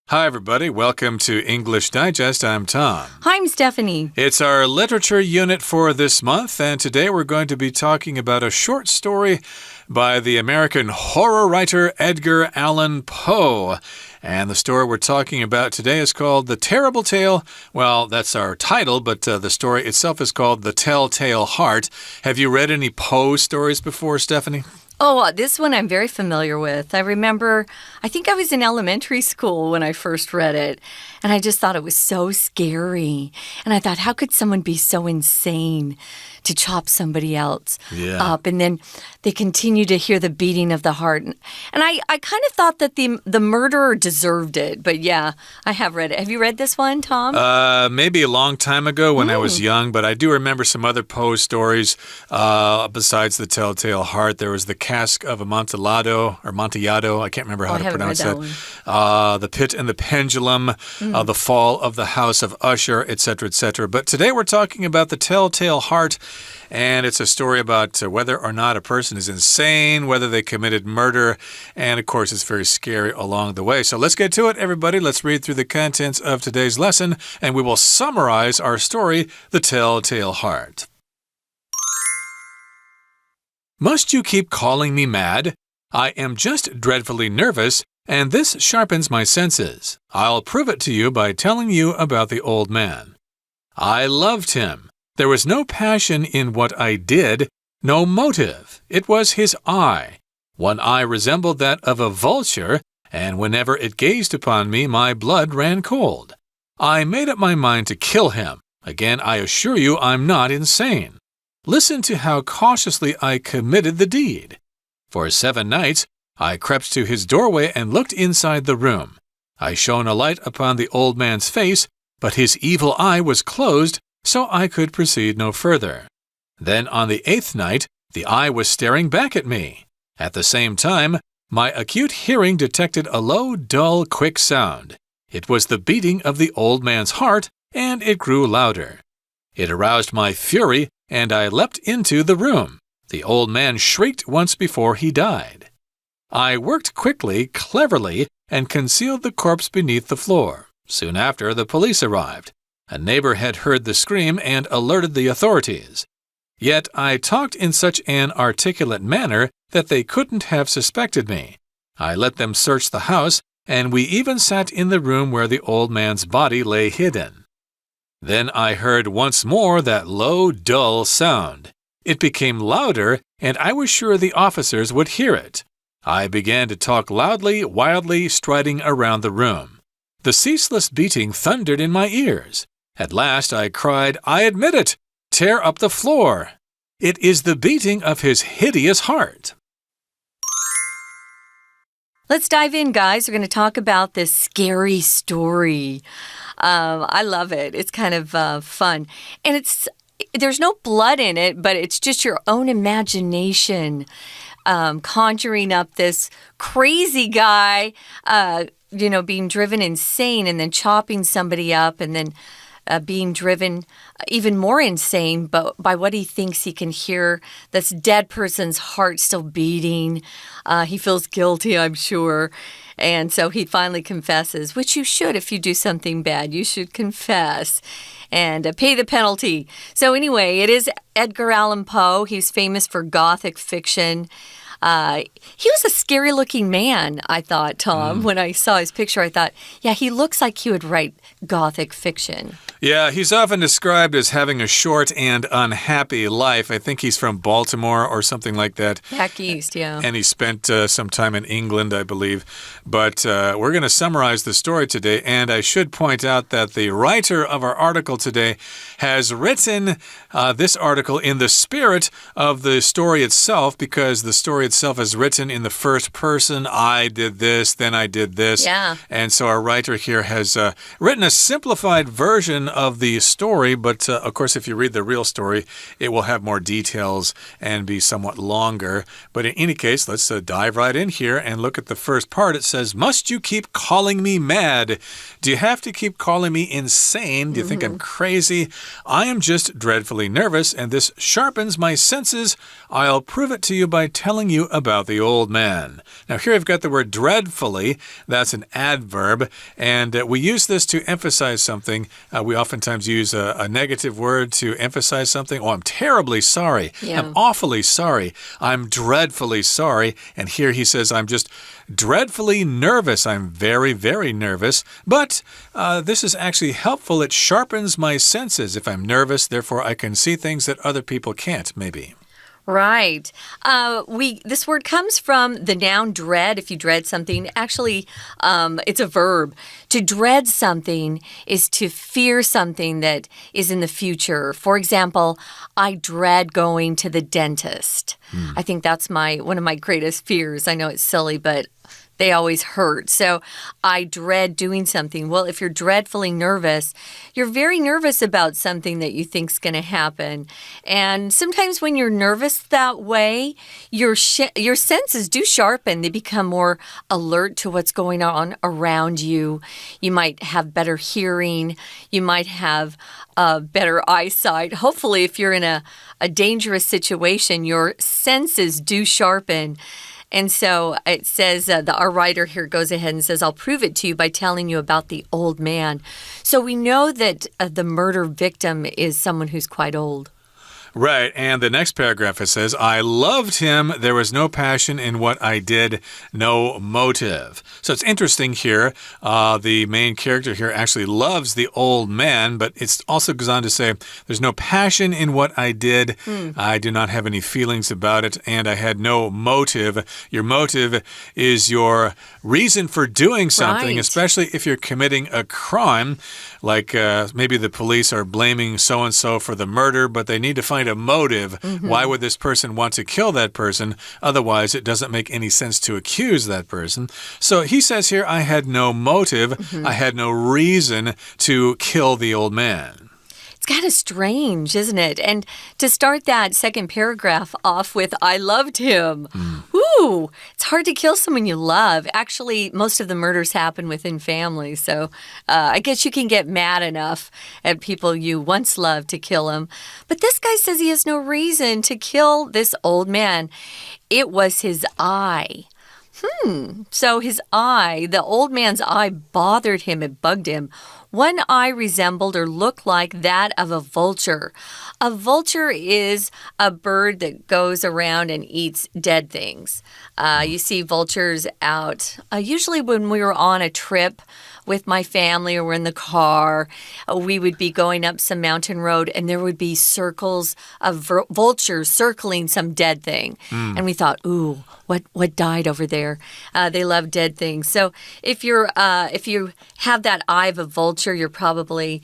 Hi, everybody. Welcome to English Digest. I'm Tom. Hi, I'm Stephanie. It's our literature unit for this month, and today we're going to be talking about a short story by the American horror writer Edgar Allan Poe. And the story we're talking about today is called The Terrible Tale. Well, that's our title, but the story itself is called The Telltale Heart. Have you read any Poe stories before, Stephanie? Oh, this one I'm very familiar with. I think I was in elementary school when I first read it, and I just thought it was so scary. And I thought, how could someone be so insane to chop somebody else up? And then they continue to hear the beating of the heart. And I kind of thought that the murderer deserved it. But yeah, I have read it. Have you read this one, Tom? Maybe a long time ago when I was young, but I do remember some other Poe stories besides The Telltale Heart. There was The Cask of Amontillado, I can't remember how to pronounce that. The Pit and the Pendulum, The Fall of the House of Usher, etc., etc. But today we're talking about The Telltale Heart, and it's a story about whether or not a person is insane, whether they committed murder, and of course it's very scary along the way. So let's get to it, everybody. Let's read through the contents of today's lesson, and we will summarize our story, The Telltale Heart. Must you keep calling me mad? I am just dreadfully nervous, and this sharpens my senses. I'll prove it to you by telling you about the old man. I loved him. There was no passion in what I did, no motive. It was his eye. One eye resembled that of a vulture, and whenever it gazed upon me, my blood ran cold. I made up my mind to kill him. Again, I assure you I'm not insane. Listen to how cautiously I committed the deed. For 7 nights, I crept to his doorway and looked inside the room. I shone a light upon the old man's face, but his evil eye was closed, so I could proceed no further. Then on the 8th night, the eye was staring back at me. At the same time, my acute hearing detected a low, dull, quick sound. It was the beating of the old man's heart, and it grew louder. It aroused my fury, and I leapt into the room. The old man shrieked once before he died. I worked quickly, cleverly, and concealed the corpse beneath the floor. Soon after, the police arrived. A neighbor had heard the scream and alerted the authorities. Yet I talked in such an articulate manner that they couldn't have suspected me. I let them search the house, and we even sat in the room where the old man's body lay hidden. Then I heard once more that low, dull sound. It became louder, and I was sure the officers would hear it. I began to talk loudly, wildly, striding around the room. The ceaseless beating thundered in my ears. At last I cried, I admit it! Tear up the floor! It is the beating of his hideous heart. Let's dive in, guys. We're going to talk about this scary story. I love it. It's kind of fun. And there's no blood in it, but it's just your own imagination conjuring up this crazy guy, being driven insane and then chopping somebody up and then being driven even more insane by what he thinks he can hear this dead person's heart still beating. He feels guilty, I'm sure. And so he finally confesses, which you should if you do something bad. You should confess and pay the penalty. So anyway, it is Edgar Allan Poe. He's famous for Gothic fiction. He was a scary-looking man, I thought, Tom. When I saw his picture, I thought, yeah, he looks like he would write Gothic fiction. Yeah, he's often described as having a short and unhappy life. I think he's from Baltimore or something like that. Back east, yeah. And he spent some time in England, I believe. But we're going to summarize the story today, and I should point out that the writer of our article today has written this article in the spirit of the story itself, because the story itself is written in the first person. I did this, then I did this. Yeah. And so our writer here has written a simplified version of the story, but of course, if you read the real story, it will have more details and be somewhat longer. But in any case, let's dive right in here and look at the first part. It says, must you keep calling me mad? Do you have to keep calling me insane? Do you think I'm crazy? I am just dreadfully nervous, and this sharpens my senses. I'll prove it to you by telling you you about the old man. Now, here I've got the word dreadfully. That's an adverb, and we use this to emphasize something. We oftentimes use a negative word to emphasize something. Oh, I'm terribly sorry. Yeah. I'm awfully sorry. I'm dreadfully sorry. And here he says, I'm just dreadfully nervous. I'm very, very nervous. But this is actually helpful. It sharpens my senses. If I'm nervous, therefore I can see things that other people can't, maybe. Right. This word comes from the noun dread. If you dread something, actually, it's a verb. To dread something is to fear something that is in the future. For example, I dread going to the dentist. I think that's one of my greatest fears. I know it's silly, but they always hurt. So I dread doing something. Well, if you're dreadfully nervous, you're very nervous about something that you think's going to happen. And sometimes when you're nervous that way, your senses do sharpen. They become more alert to what's going on around you. You might have better hearing. You might have better eyesight. Hopefully, if you're in a dangerous situation, your senses do sharpen. And so it says, our writer here goes ahead and says, I'll prove it to you by telling you about the old man. So we know that the murder victim is someone who's quite old. Right, and the next paragraph it says, I loved him. There was no passion in what I did, no motive. So it's interesting here. The main character here actually loves the old man, but it also goes on to say, there's no passion in what I did. I do not have any feelings about it, and I had no motive. Your motive is your reason for doing something, especially if you're committing a crime. Like maybe the police are blaming so-and-so for the murder, but they need to find a motive. Why would this person want to kill that person? Otherwise, it doesn't make any sense to accuse that person. So he says here, I had no motive. I had no reason to kill the old man. It's kind of strange, isn't it? And to start that second paragraph off with, I loved him. Ooh, it's hard to kill someone you love. Actually, most of the murders happen within families. So I guess you can get mad enough at people you once loved to kill them. But this guy says he has no reason to kill this old man. It was his eye. So his eye, the old man's eye bothered him. It bugged him. One eye resembled or looked like that of a vulture. A vulture is a bird that goes around and eats dead things. You see vultures out, usually when we were on a trip with my family or we're in the car, we would be going up some mountain road and there would be circles of vultures circling some dead thing. And we thought, ooh, what died over there? They love dead things. So if you have that eye of a vulture, you're probably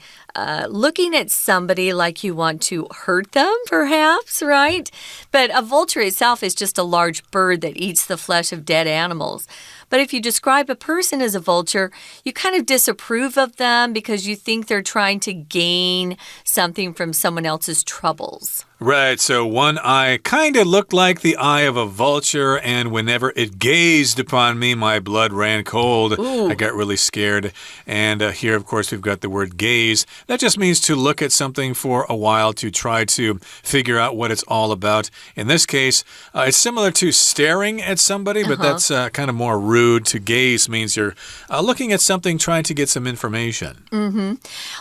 looking at somebody like you want to hurt them, perhaps, right? But a vulture itself is just a large bird that eats the flesh of dead animals. But if you describe a person as a vulture, you kind of disapprove of them because you think they're trying to gain something from someone else's troubles. Right, so one eye kind of looked like the eye of a vulture, and whenever it gazed upon me, my blood ran cold. Ooh. I got really scared. And here, of course, we've got the word gaze. That just means to look at something for a while to try to figure out what it's all about. In this case, it's similar to staring at somebody, but that's kind of more rude. To gaze means you're looking at something, trying to get some information.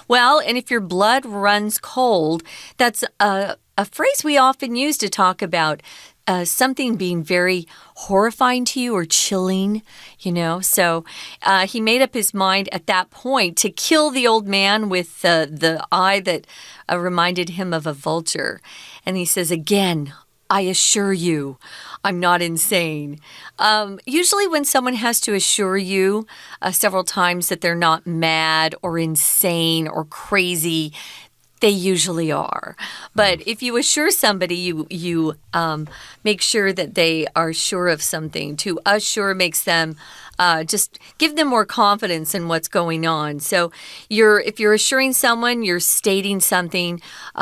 Well, and if your blood runs cold, that's a phrase we often use to talk about something being very horrifying to you or chilling, So he made up his mind at that point to kill the old man with the eye that reminded him of a vulture. And he says, again, I assure you, I'm not insane. Usually when someone has to assure you several times that they're not mad or insane or crazy, they usually are. But if you assure somebody, you make sure that they are sure of something. To assure makes them just give them more confidence in what's going on. So if you're assuring someone, you're stating something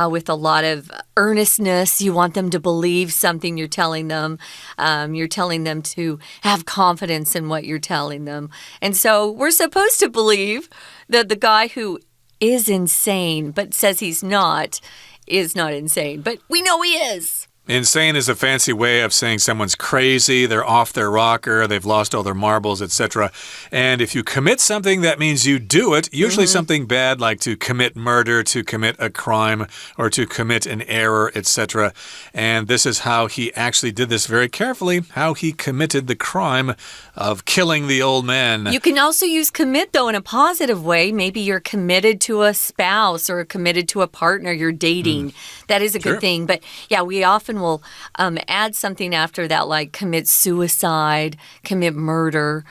with a lot of earnestness. You want them to believe something you're telling them. You're telling them to have confidence in what you're telling them. And so we're supposed to believe that the guy who is insane but says he's not, is not insane. But we know he is. Insane is a fancy way of saying someone's crazy, they're off their rocker, they've lost all their marbles, etc. And if you commit something, that means you do it, usually something bad like to commit murder, to commit a crime, or to commit an error, etc. And this is how he actually did this very carefully, how he committed the crime of killing the old man. You can also use commit, though, in a positive way. Maybe you're committed to a spouse or committed to a partner you're dating. That is a good thing. But yeah, we often will add something after that, like commit suicide, commit murder,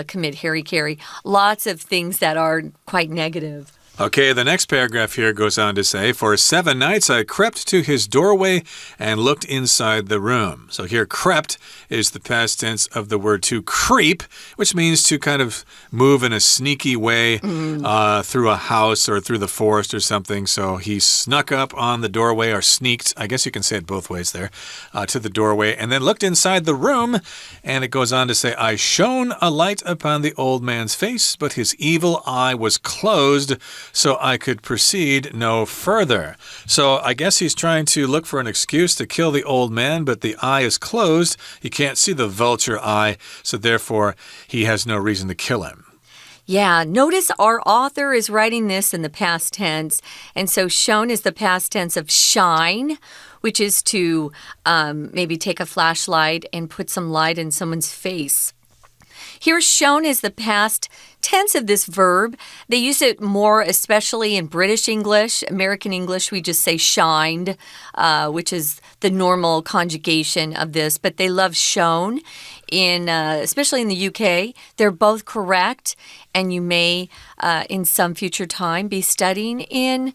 commit hara-kiri. Lots of things that are quite negative. Okay, the next paragraph here goes on to say, For 7 nights I crept to his doorway and looked inside the room. So here, crept is the past tense of the word to creep, which means to kind of move in a sneaky way through a house or through the forest or something. So he snuck up on the doorway or sneaked, I guess you can say it both ways there, to the doorway and then looked inside the room. And it goes on to say, I shone a light upon the old man's face, but his evil eye was closed, so I could proceed no further. So I guess he's trying to look for an excuse to kill the old man, but the eye is closed. You can't see the vulture eye, so therefore he has no reason to kill him. Yeah, notice our author is writing this in the past tense, and so shone is the past tense of shine, which is to maybe take a flashlight and put some light in someone's face. Here, shone is the past tense of this verb. They use it more, especially in British English. American English, we just say shined, which is the normal conjugation of this. But they love shone, especially in the UK. They're both correct, and you may, in some future time, be studying in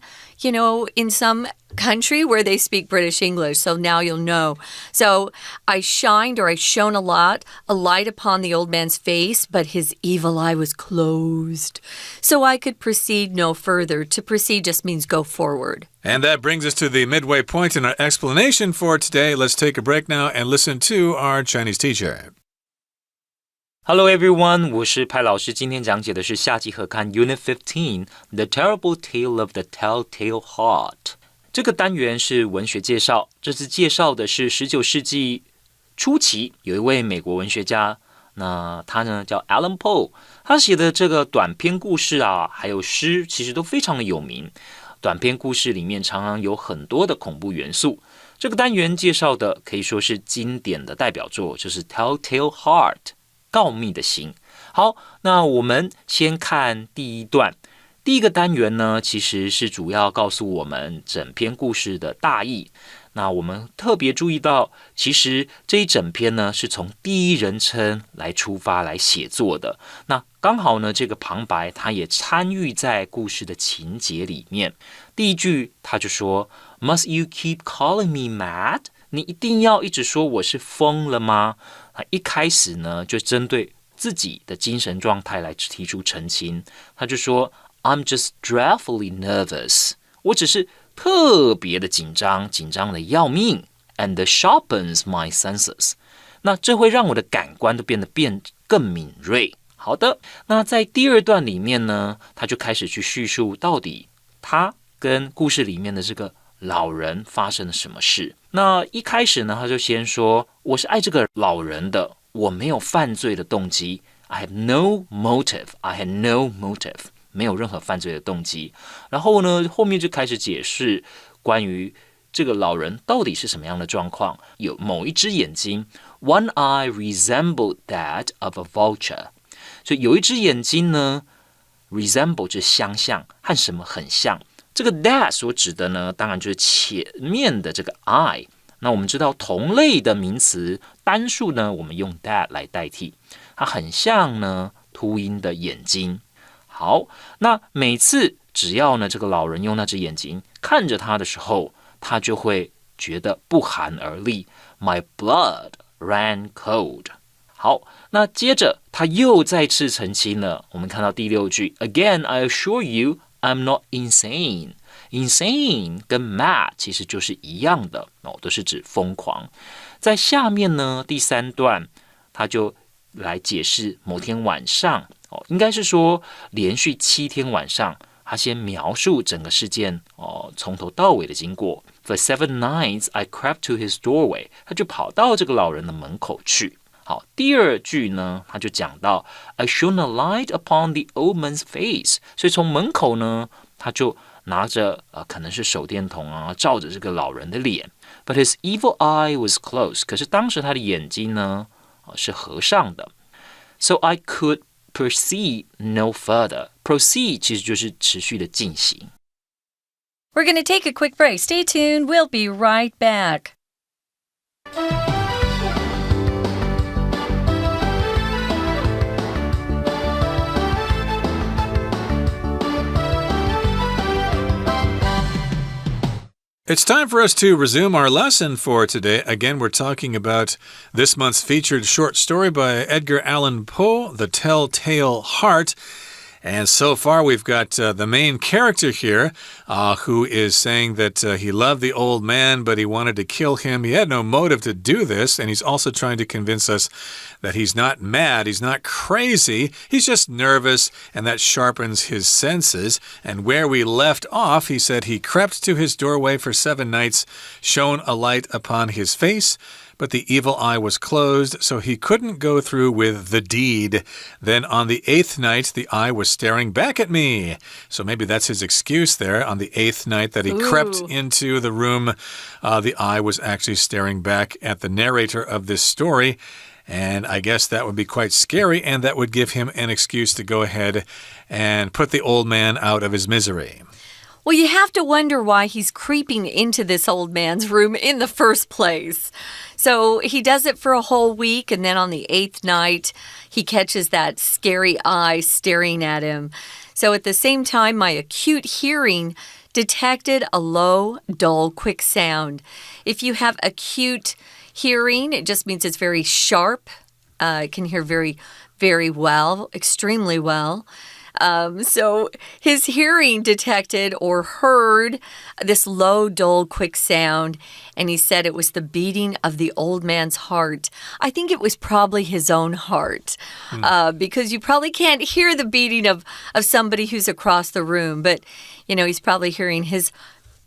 some country where they speak British English. So now you'll know. So I shined, or I shone a light upon the old man's face, but his evil eye was closed. So I could proceed no further. To proceed just means go forward. And that brings us to the midway point in our explanation for today. Let's take a break now and listen to our Chinese teacher. Hello everyone, 我是派老师。今天讲解的是夏季合刊 Unit 15 The Terrible Tale of the Telltale Heart。这个单元是文学介绍，这次介绍的是19世纪初期有一位美国文学家，那他呢叫 Alan Poe， 他写的这个短篇故事啊，还有诗，其实都非常的有名。短篇故事里面常常有很多的恐怖元素。这个单元介绍的可以说是经典的代表作，就是 Telltale Heart。告密的心。好，那我们先看第一段。第一个单元呢，其实是主要告诉我们整篇故事的大意。那我们特别注意到，其实这一整篇呢，是从第一人称来出发来写作的。那刚好呢，这个旁白它也参与在故事的情节里面。第一句他就说 ，Must you keep calling me mad？ 你一定要一直说我是疯了吗？一开始呢，就针对自己的精神状态来提出澄清。他就说 ，I'm just dreadfully nervous， 我只是特别的紧张，紧张的要命 ，and sharpens my senses。那这会让我的感官都变得更敏锐。好的，那在第二段里面呢，他就开始去叙述到底他跟故事里面的这个老人发生了什么事。那一开始呢，他就先说我是爱这个老人的，我没有犯罪的动机 I have no motive， 没有任何犯罪的动机。然后呢，后面就开始解释关于这个老人到底是什么样的状况。有某一只眼睛 One eye resembled that of a vulture， 所以有一只眼睛呢 resemble 就是相像，和什么很像。这个 that 所指的呢，当然就是前面的这个 I。那我们知道同类的名词单数呢，我们用 that 来代替，它很像呢秃鹰的眼睛。好，那每次只要呢这个老人用那只眼睛看着他的时候，他就会觉得不寒而栗 ，My blood ran cold。好，那接着他又再次澄清了，我们看到第6句 ，Again I assure you。I'm not insane. Insane 跟 mad 其实就是一样的都是指疯狂。在下面呢，第3段他就来解释某天晚上应该是说连续7天晚上，他先描述整个事件从头到尾的经过， For 7 nights, I crept to his doorway. 他就跑到这个老人的门口去。好，第二句呢，他就讲到 I shone a light upon the old man's face. 所以从门口呢，他就拿着可能是手电筒啊，照着这个老人的脸。But his evil eye was closed. 可是当时他的眼睛呢，是合上的。So I could proceed no further. Proceed 其实就是持续的进行。We're going to take a quick break. Stay tuned. We'll be right back. It's time for us to resume our lesson for today. Again, we're talking about this month's featured short story by Edgar Allan Poe, The Telltale Heart. And so far, we've got the main character here who is saying that he loved the old man, but he wanted to kill him. He had no motive to do this, and he's also trying to convince us that he's not mad, he's not crazy, he's just nervous, and that sharpens his senses. And where we left off, he said he crept to his doorway for 7 nights, shone a light upon his face, but the evil eye was closed, so he couldn't go through with the deed. Then on the 8th night, the eye was staring back at me. So maybe that's his excuse there. On the 8th night that he crept into the room, the eye was actually staring back at the narrator of this story. And I guess that would be quite scary, and that would give him an excuse to go ahead and put the old man out of his misery. Well, you have to wonder why he's creeping into this old man's room in the first place. So he does it for a whole week, and then on the 8th night, he catches that scary eye staring at him. So at the same time, my acute hearing detected a low, dull, quick sound. If you have acute hearing, it just means it's very sharp. It can hear very, very well, extremely well. So his hearing detected or heard this low, dull, quick sound, and he said it was the beating of the old man's heart. I think it was probably his own heart, because you probably can't hear the beating of somebody who's across the room, but, you know, he's probably hearing his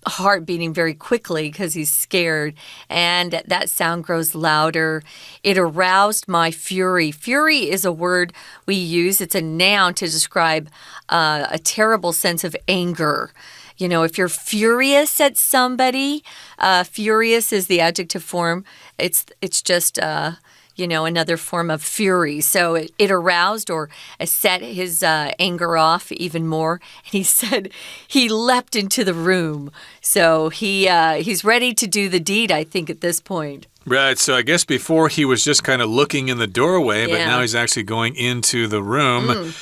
heart beating very quickly because he's scared, and that sound grows louder. It aroused my fury. Fury is a word we use. It's a noun to describe a terrible sense of anger. You know, if you're furious at somebody, furious is the adjective form. It's just you know, another form of fury. So it aroused or set his anger off even more. And he said he leapt into the room. So he's ready to do the deed, I think, at this point. Right, so I guess before he was just kind of looking in the doorway, but now he's actually going into the room.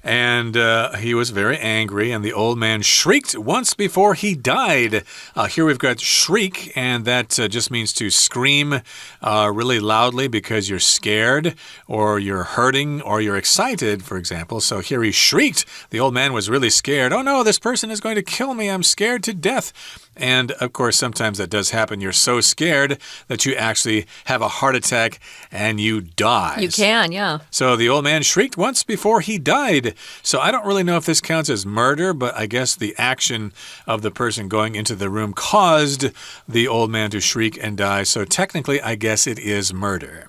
And he was very angry, and the old man shrieked once before he died. Here we've got shriek, and that just means to scream really loudly because you're scared, or you're hurting, or you're excited, for example. So here he shrieked. The old man was really scared. Oh no, this person is going to kill me. I'm scared to death. And, of course, sometimes that does happen. You're so scared that you actually have a heart attack and you die. You can, yeah. So the old man shrieked once before he died. So I don't really know if this counts as murder, but I guess the action of the person going into the room caused the old man to shriek and die. So technically, I guess it is murder.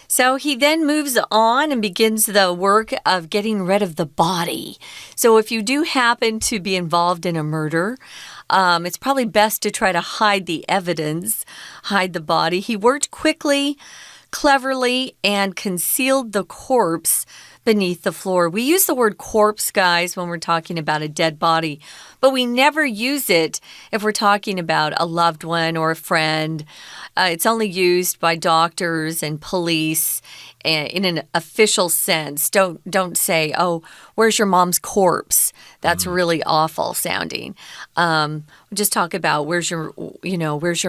So he then moves on and begins the work of getting rid of the body. So if you do happen to be involved in a murder, it's probably best to try to hide the evidence, hide the body. He worked quickly, cleverly, and concealed the corpse beneath the floor. We use the word corpse, guys, when we're talking about a dead body, but we never use it if we're talking about a loved one or a friend. It's only used by doctors and police in an official sense. Don't say, oh, where's your mom's corpse? That's really awful sounding. Just talk about where's your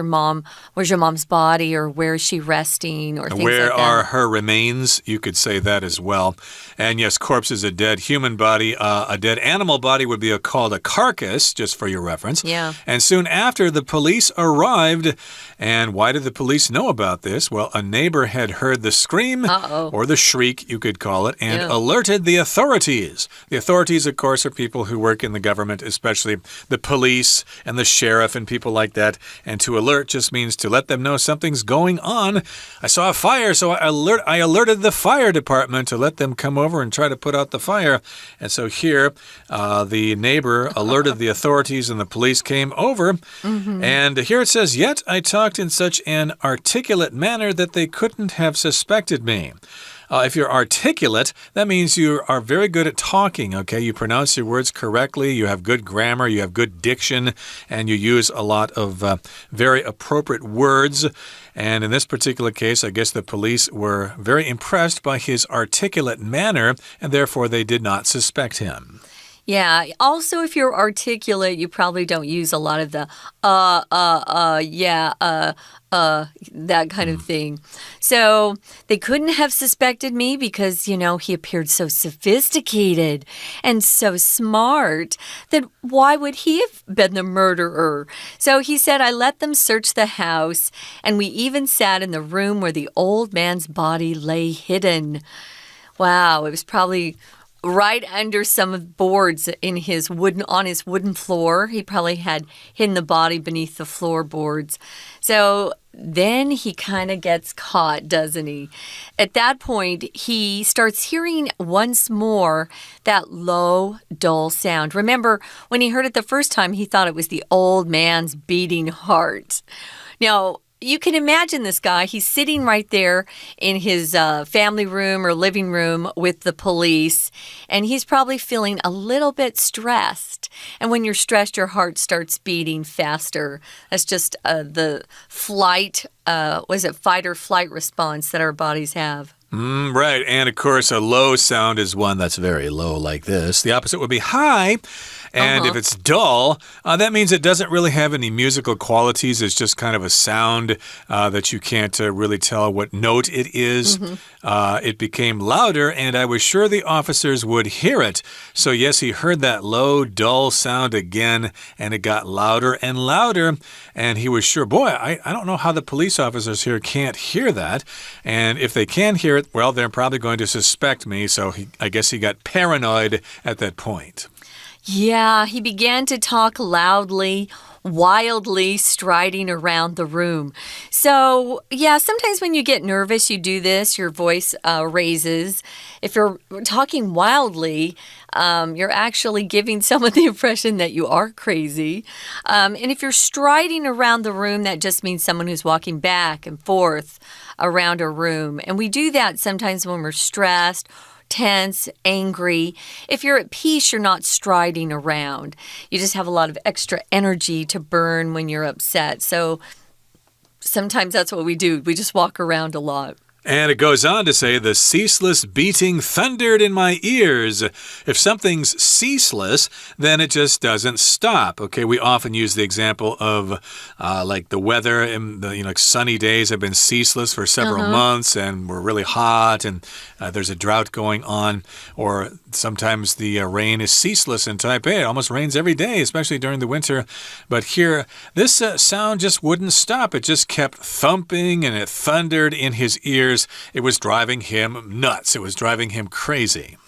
mom's body, or where is she resting, or things like that. Where are her remains? You could say that as well. And yes, corpse is a dead human body. A dead animal body would be called a carcass, just for your reference. Yeah. And soon after, the police arrived. And why did the police know about this? Well, a neighbor had heard the scream or the shriek, you could call it, and alerted the authorities. The authorities, of course, are people who work in the government, especially the police and the sheriff and people like that. And to alert just means to let them know something's going on. I saw a fire, so I alerted the fire department to let them come over and try to put out the fire. And so here, the neighbor alerted the authorities and the police came over. And here it says, yet I talked in such an articulate manner that they couldn't have suspected me. If you're articulate, that means you are very good at talking, okay? You pronounce your words correctly, you have good grammar, you have good diction, and you use a lot of very appropriate words. And in this particular case, I guess the police were very impressed by his articulate manner, and therefore they did not suspect him. Yeah. Also, if you're articulate, you probably don't use a lot of the that kind of thing. So they couldn't have suspected me because, you know, he appeared so sophisticated and so smart that why would he have been the murderer? So he said, I let them search the house, and we even sat in the room where the old man's body lay hidden. Wow, it was probably right under some boards in on his wooden floor. He probably had hidden the body beneath the floorboards. So then he kind of gets caught, doesn't he? At that point, he starts hearing once more that low, dull sound. Remember, when he heard it the first time, he thought it was the old man's beating heart. Now, you can imagine this guy. He's sitting right there in his family room or living room with the police, and he's probably feeling a little bit stressed. And when you're stressed, your heart starts beating faster. That's just the fight or flight response that our bodies have. Right, and of course, a low sound is one that's very low like this. The opposite would be high. And if it's dull, that means it doesn't really have any musical qualities. It's just kind of a sound that you can't really tell what note it is. It became louder, and I was sure the officers would hear it. So yes, he heard that low, dull sound again, and it got louder and louder. And he was sure, boy, I don't know how the police officers here can't hear that. And if they can hear it, well, they're probably going to suspect me. So I guess he got paranoid at that point. Yeah, he began to talk loudly, wildly striding around the room. So, yeah, sometimes when you get nervous, you do this, your voice raises. If you're talking wildly, you're actually giving someone the impression that you are crazy. And if you're striding around the room, that just means someone who's walking back and forth around a room. And we do that sometimes when we're stressed, tense, angry. If you're at peace, you're not striding around. You just have a lot of extra energy to burn when you're upset. So sometimes that's what we do. We just walk around a lot. And it goes on to say, the ceaseless beating thundered in my ears. If something's ceaseless, then it just doesn't stop. Okay, we often use the example of like the weather. In the, like sunny days have been ceaseless for several months, and we're really hot, and there's a drought going on. Or sometimes the rain is ceaseless in Taipei. It almost rains every day, especially during the winter. But here, this sound just wouldn't stop. It just kept thumping, and it thundered in his ears. It was driving him nuts. It was driving him crazy.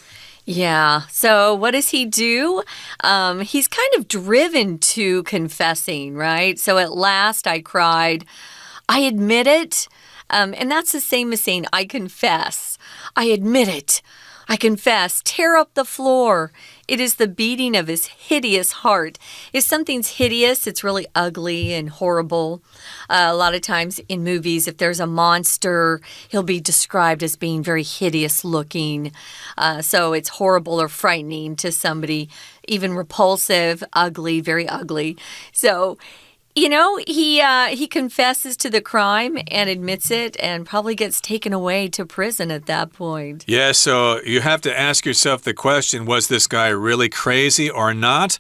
Yeah. So what does he do? He's kind of driven to confessing, right? So at last I cried, I admit it. And that's the same as saying, I confess. I admit it. I confess, tear up the floor. It is the beating of his hideous heart. If something's hideous, it's really ugly and horrible. A lot of times in movies, if there's a monster, he'll be described as being very hideous looking. So it's horrible or frightening to somebody, even repulsive, ugly, very ugly. So you know, he confesses to the crime and admits it and probably gets taken away to prison at that point. Yeah, so you have to ask yourself the question, was this guy really crazy or not?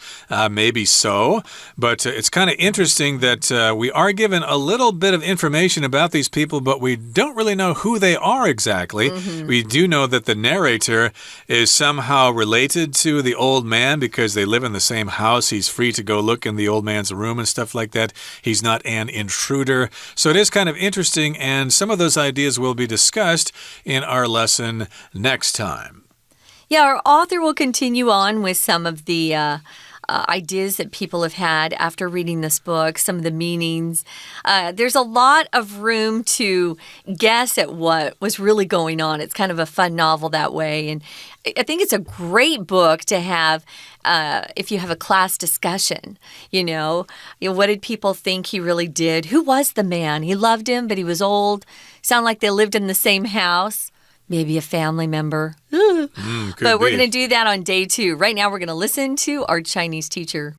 Maybe so, but it's kind of interesting that we are given a little bit of information about these people, but we don't really know who they are exactly. We do know that the narrator is somehow related to the old man because they live in the same house. He's free to go look in the old man's room and stuff like that. that he's not an intruder. So it is kind of interesting, and some of those ideas will be discussed in our lesson next time. Yeah, our author will continue on with some of the ideas that people have had after reading this book, some of the meanings. There's a lot of room to guess at what was really going on. It's kind of a fun novel that way. And I think it's a great book to have if you have a class discussion. What did people think he really did? Who was the man? He loved him, but he was old. Sounded like they lived in the same house.Maybe a family member. But we're going to do that on day 2. Right now, we're going to listen to our Chinese teacher.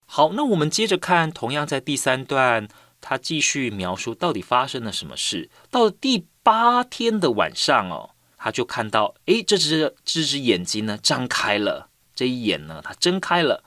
好，那我们接着看，同样在第3段，他继续描述到底发生了什么事。到了第8天的晚上哦，他就看到，这只眼睛呢张开了，这一眼呢，他睁开了，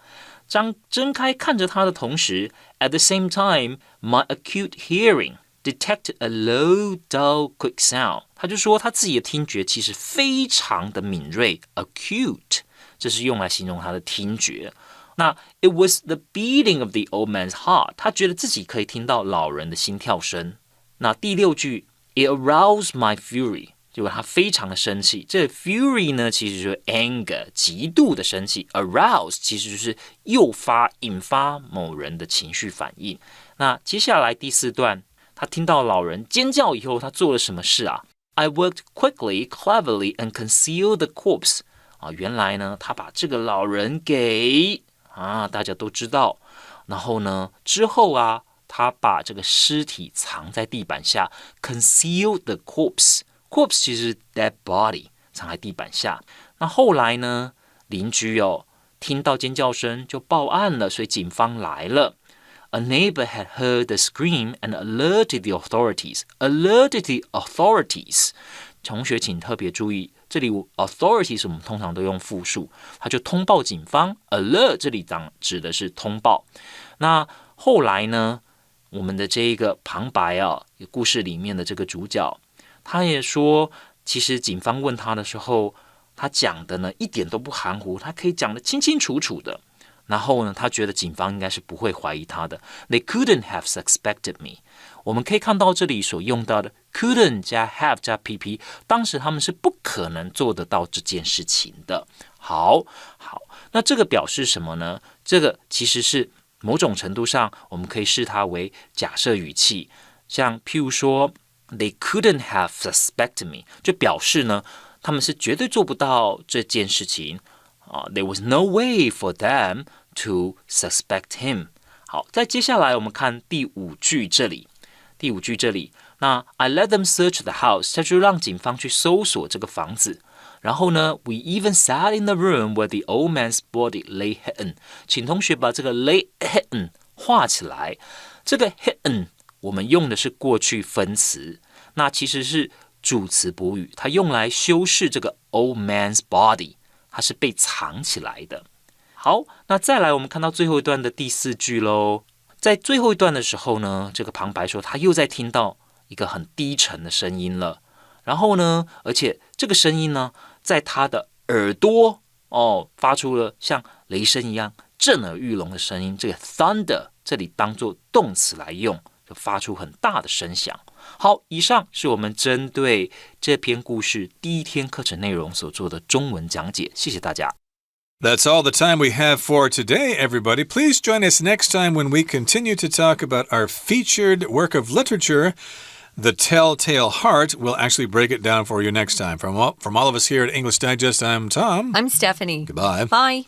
睁开看着他的同时 ，at the same time, my acute hearing.Detect a low, dull, quick sound. 他就说他自己的听觉其实非常的敏锐 acute 这是用来形容他的听觉。那 it was the beating of the old man's heart. 他觉得自己可以听到老人的心跳声。那第6句 it aroused my fury. 结果他非常的生气。这 fury 呢其实就是 anger 极度的生气 arouse 其实就是引发某人的情绪反应。那接下来第4段他听到老人尖叫以后，他做了什么事啊 ？I worked quickly, cleverly, and concealed the corpse. 原来呢，他把这个老人给大家都知道。然后呢，之后啊，他把这个尸体藏在地板下 ，concealed the corpse. Corpse 其实是 dead body， 藏在地板下。那后来呢，邻居听到尖叫声就报案了，所以警方来了。A neighbor had heard the scream and alerted the authorities. Alerted the authorities. 同学请特别注意，这里 authorities 我们通常都用复数，他就通报警方。Alert 这里指的是通报。那后来呢，我们的这个旁白故事里面的这个主角，他也说，其实警方问他的时候，他讲的呢一点都不含糊，他可以讲得清清楚楚的。然后呢，他觉得警方应该是不会怀疑他的。They couldn't have suspected me. 我们可以看到这里所用到的 couldn't 加 have 加 pp， 当时他们是不可能做得到这件事情的。好，那这个表示什么呢？这个其实是某种程度上，我们可以视它为假设语气。像譬如说 ，They couldn't have suspected me， 就表示呢，他们是绝对做不到这件事情。There was no way for them to suspect him. 好，再接下来我们看第5句这里。那 I let them search the house， 他就让警方去搜索这个房子。然后呢 ，We even sat in the room where the old man's body lay hidden。请同学把这个 lay hidden 画起来。这个 hidden 我们用的是过去分词，那其实是主词补语，它用来修饰这个 old man's body。它是被藏起来的。好，那再来我们看到最后一段的第4句咯。在最后一段的时候呢，这个旁白说他又在听到一个很低沉的声音了。然后呢，而且这个声音呢，在他的耳朵发出了像雷声一样震耳欲聋的声音。这个 thunder 这里当作动词来用，就发出很大的声响。好，以上是我们针对这篇故事第1天课程内容所做的中文讲解，谢谢大家。That's all the time we have for today, everybody. Please join us next time when we continue to talk about our featured work of literature, The Telltale Heart. We'll actually break it down for you next time. From all of us here at English Digest, I'm Tom. I'm Stephanie. Goodbye. Bye.